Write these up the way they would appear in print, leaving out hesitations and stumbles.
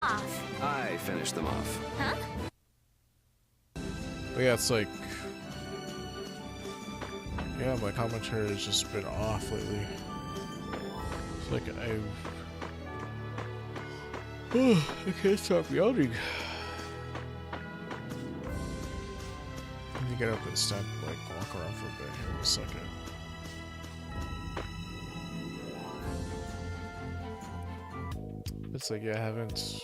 Off. I finished them off. Huh? But yeah, it's like... Yeah, my commentary has just been off lately. It's like I can't stop yawning. I need to get up and stand, like, walk around for a bit here in a second. It's like, yeah, I haven't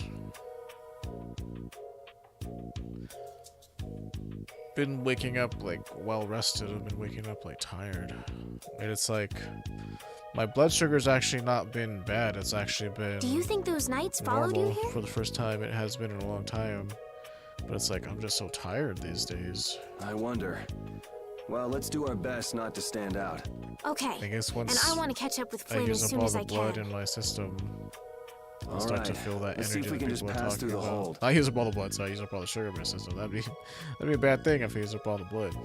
been waking up, like, well rested. I've been waking up, like, tired. And it's like, my blood sugar's actually not been bad. It's actually been... Do you think those knights followed you here? For the first time. It has been in a long time. But it's like, I'm just so tired these days. I wonder. Well, let's do our best not to stand out. Okay. I guess once and I want to catch up with I Flynn use as up soon all as the I blood can. in my system, I'll All start to right. feel that Let's see energy if we that can just people are pass talking through the about. hold. I use up all the blood, so I use up all the sugar in my system. That'd be a bad thing if I use up all the blood.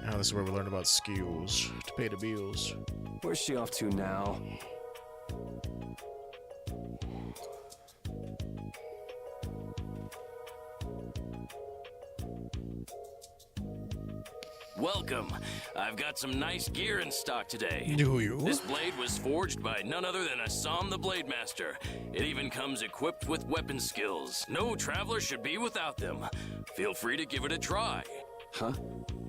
Now this is where we learn about skills to pay the bills. Where's she off to now? Welcome. I've got some nice gear in stock today. Do you? This blade was forged by none other than Assam the Blade Master. It even comes equipped with weapon skills. No traveler should be without them. Feel free to give it a try. Huh?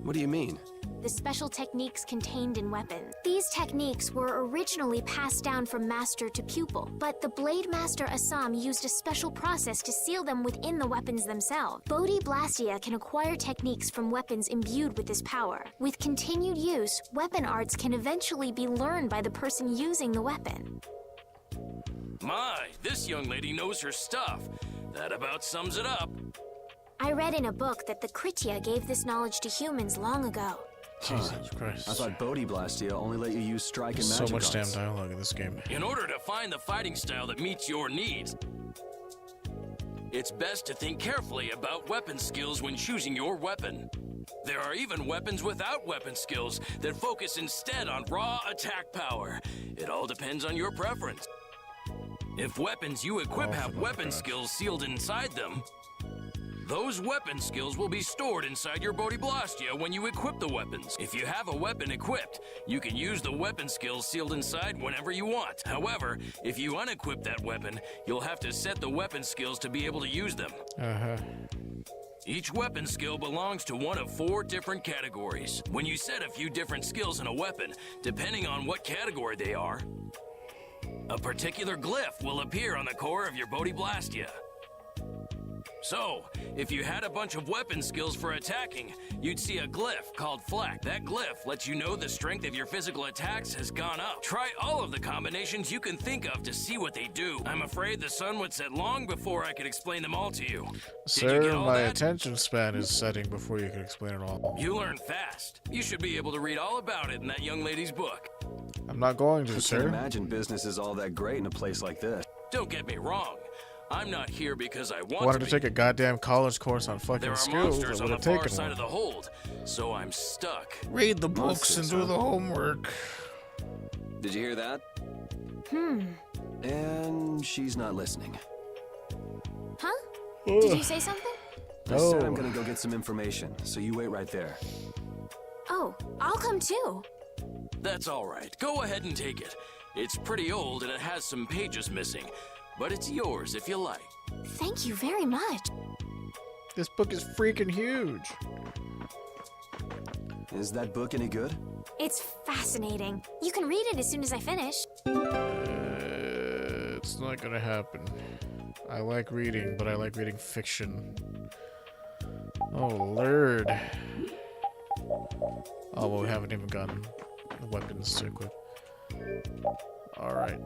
What do you mean? The special techniques contained in weapons. These techniques were originally passed down from master to pupil, but the Blade Master Assam used a special process to seal them within the weapons themselves. Bodhi Blastia can acquire techniques from weapons imbued with this power. With continued use, weapon arts can eventually be learned by the person using the weapon. My, this young lady knows her stuff. That about sums it up. I read in a book that the Kritya gave this knowledge to humans long ago. Jesus Christ. I thought Bodhi Blastia only let you use strike and magic So much damn arts. dialogue in this game. In order to find the fighting style that meets your needs, it's best to think carefully about weapon skills when choosing your weapon. There are even weapons without weapon skills that focus instead on raw attack power. It all depends on your preference. If weapons you equip have weapon skills sealed inside them, those weapon skills will be stored inside your Bodhi Blastia when you equip the weapons. If you have a weapon equipped, you can use the weapon skills sealed inside whenever you want. However, if you unequip that weapon, you'll have to set the weapon skills to be able to use them. Each weapon skill belongs to one of 4 different categories. When you set a few different skills in a weapon, depending on what category they are, a particular glyph will appear on the core of your Bodhi Blastia. So, if you had a bunch of weapon skills for attacking, you'd see a glyph called Flak. That glyph lets you know the strength of your physical attacks has gone up. Try all of the combinations you can think of to see what they do. I'm afraid the sun would set long before I could explain them all to you. Did you Sir, get all my that? attention span is setting before you can explain it all. You learn fast. You should be able to read all about it in that young lady's book. I'm not going to, I can't sir. imagine business is all that great in a place like this. Don't get me wrong. I'm not here because I I want wanted to to be. take a goddamn college course on There fucking are skills. monsters I on would the have far taken side one. of the hold, so I'm stuck. Read the books and Monsters, do huh? the homework. Did you hear that? And she's not listening. Huh? Did you say something? I said Oh. I'm gonna go get some information, so you wait right there. Oh, I'll come too. That's all right. Go ahead and take it. It's pretty old and it has some pages missing, but it's yours if you like. Thank you very much. This book is freaking huge. Is that book any good? It's fascinating. You can read it as soon as I finish. It's not gonna happen. I like reading, but I like reading fiction. Oh, Lord. Oh, well, we haven't even gotten the weapons to equip. Alright.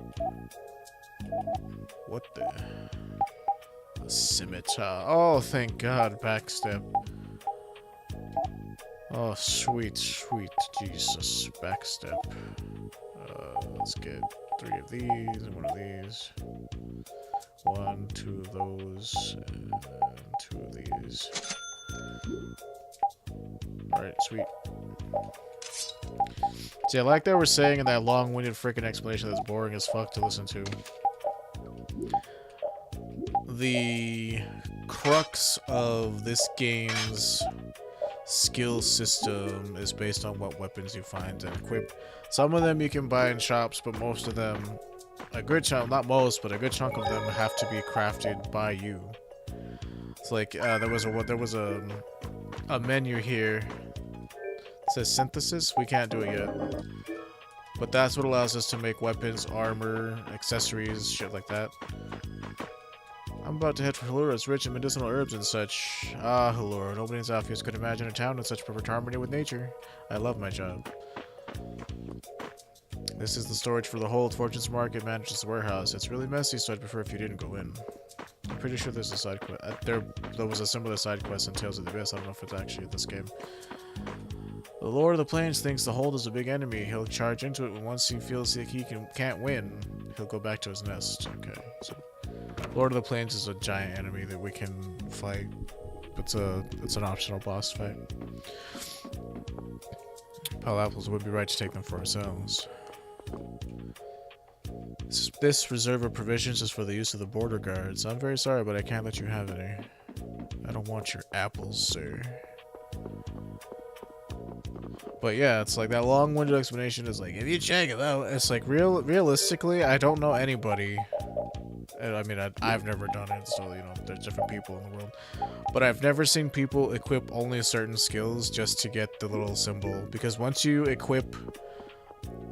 What the? A scimitar. Oh, thank God, backstep. Oh, sweet, sweet Jesus, backstep. Let's get 3 of these and 1 of these. 1, 2 of those, and 2 of these. Alright, sweet. See, like they were saying in that long-winded freaking explanation that's boring as fuck to listen to. The crux of this game's skill system is based on what weapons you find and equip. Some of them you can buy in shops, but most of them, a good chunk, not most, but a good chunk of them have to be crafted by you. It's like there was a menu here. It says synthesis. We can't do it yet, but that's what allows us to make weapons, armor, accessories, shit like that. I'm about to head for Halura. It's rich in medicinal herbs and such. Ah, Halura. Nobody in Zaphius could imagine a town in such perfect harmony with nature. I love my job. This is the storage for the hold. Fortune's Market manages the warehouse. It's really messy, so I'd prefer if you didn't go in. I'm pretty sure there's a side quest. There was a similar side quest in Tales of the Abyss. I don't know if it's actually this game. The Lord of the Plains thinks the hold is a big enemy. He'll charge into it, and once he feels like he can't win, he'll go back to his nest. Okay, so Lord of the Plains is a giant enemy that we can fight. It's an optional boss fight. Pal apples would be right to take them for ourselves. This reserve of provisions is for the use of the border guards. I'm very sorry, but I can't let you have any. I don't want your apples, sir. But yeah, it's like that long-winded explanation is like, if you check it out, it's like realistically, I don't know anybody. I mean, I've never done it, so, you know, there's different people in the world. But I've never seen people equip only certain skills just to get the little symbol. Because once you equip,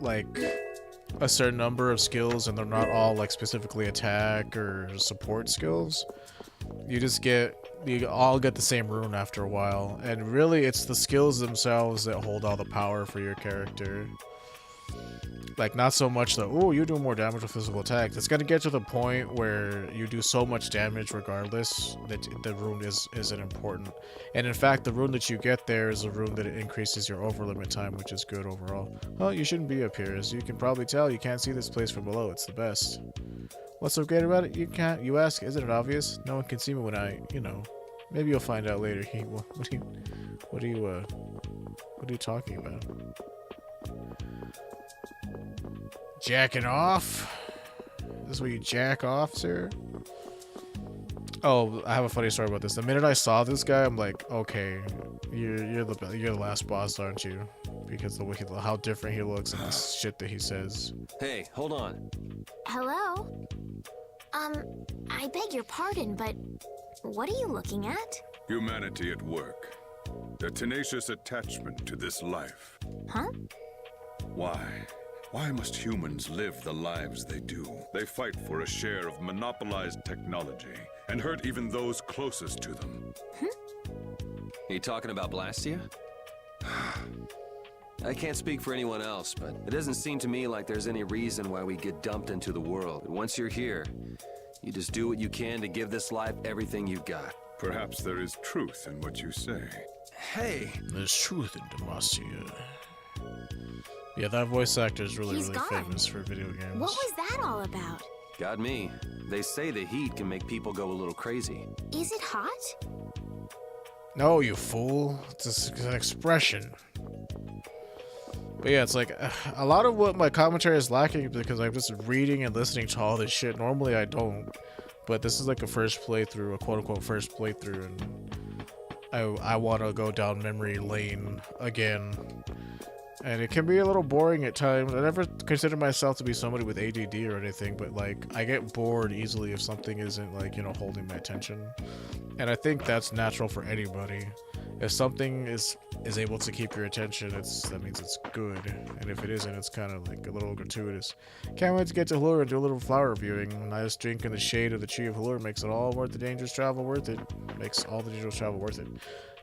like, a certain number of skills, and they're not all, like, specifically attack or support skills, you all get the same rune after a while. And really, it's the skills themselves that hold all the power for your character. Like, not so much that, oh, you do more damage with physical attacks. It's gonna get to the point where you do so much damage regardless that the rune isn't important. And in fact, the rune that you get there is a rune that increases your overlimit time, which is good overall. Well, you shouldn't be up here. As you can probably tell, you can't see this place from below. It's the best. What's so great about it? You can't. You ask, isn't it obvious? No one can see me when I, you know. Maybe you'll find out later. What are you talking about? Jacking off? Is this where you jack off, sir? Oh, I have a funny story about this. The minute I saw this guy, I'm like, okay, you're the last boss, aren't you? Because the way how different he looks and the shit that he says. Hey, hold on. Hello? I beg your pardon, but what are you looking at? Humanity at work. Their tenacious attachment to this life. Huh? Why must humans live the lives they do? They fight for a share of monopolized technology and hurt even those closest to them. You talking about Blastia? I can't speak for anyone else, but it doesn't seem to me like there's any reason why we get dumped into the world. Once you're here, you just do what you can to give this life everything you've got. Perhaps there is truth in what you say. Hey! There's truth in Demacia. Yeah, that voice actor is really famous for video games. What was that all about? Got me. They say the heat can make people go a little crazy. Is it hot? No, you fool. It's an expression. But yeah, it's like a lot of what my commentary is lacking because I'm just reading and listening to all this shit. Normally I don't. But this is like a first playthrough, a quote-unquote first playthrough, and I want to go down memory lane again. And it can be a little boring at times. I never consider myself to be somebody with ADD or anything, but like I get bored easily if something isn't like, you know, holding my attention. And I think that's natural for anybody. If something is able to keep your attention, that means it's good. And if it isn't, it's kind of like a little gratuitous. Can't wait to get to Halura and do a little flower viewing. A nice drink in the shade of the tree of Halura makes it all worth the dangerous travel worth it. Makes all the dangerous travel worth it.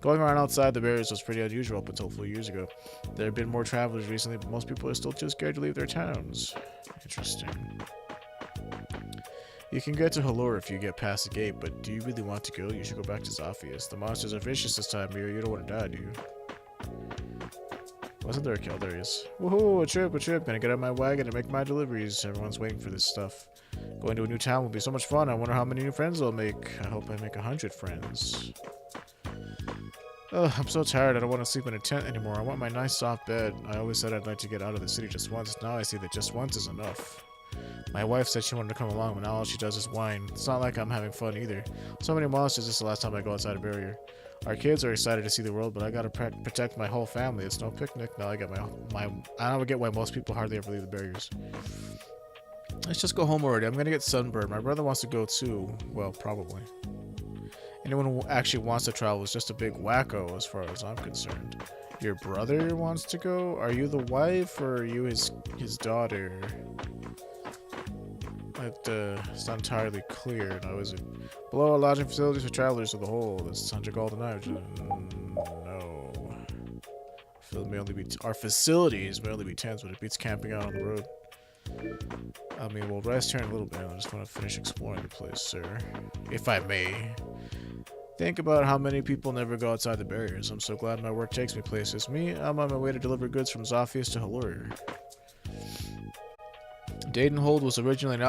Going around outside the barriers was pretty unusual up until a few years ago. There have been more travelers recently, but most people are still too scared to leave their towns. Interesting. You can get to Halura if you get past the gate, but do you really want to go? You should go back to Zaphius. The monsters are vicious this time of year. You don't want to die, do you? Wasn't there a kill? There he is. Woohoo! A trip! Gonna get on my wagon and make my deliveries. Everyone's waiting for this stuff. Going to a new town will be so much fun. I wonder how many new friends I'll make. I hope I make 100 friends. Ugh, I'm so tired. I don't want to sleep in a tent anymore. I want my nice soft bed. I always said I'd like to get out of the city just once. Now I see that just once is enough. My wife said she wanted to come along, but now all she does is whine. It's not like I'm having fun either. So many monsters. This is the last time I go outside a barrier. Our kids are excited to see the world, but I gotta protect my whole family. It's no picnic. Now I get I don't get why most people hardly ever leave the barriers. Let's just go home already. I'm gonna get sunburned. My brother wants to go too. Well, probably. Anyone who actually wants to travel is just a big wacko as far as I'm concerned. Your brother wants to go? Are you the wife or are you his daughter? It's not entirely clear. Now, is it below our lodging facilities for travelers of the whole? That's 100 gold a night. No. Our facilities may only be tents, but it beats camping out on the road. I mean, we'll rest here in a little bit. I just want to finish exploring the place, sir. If I may. Think about how many people never go outside the barriers. I'm so glad my work takes me places. I'm on my way to deliver goods from Zophius to Halur. Deidon Hold was originally an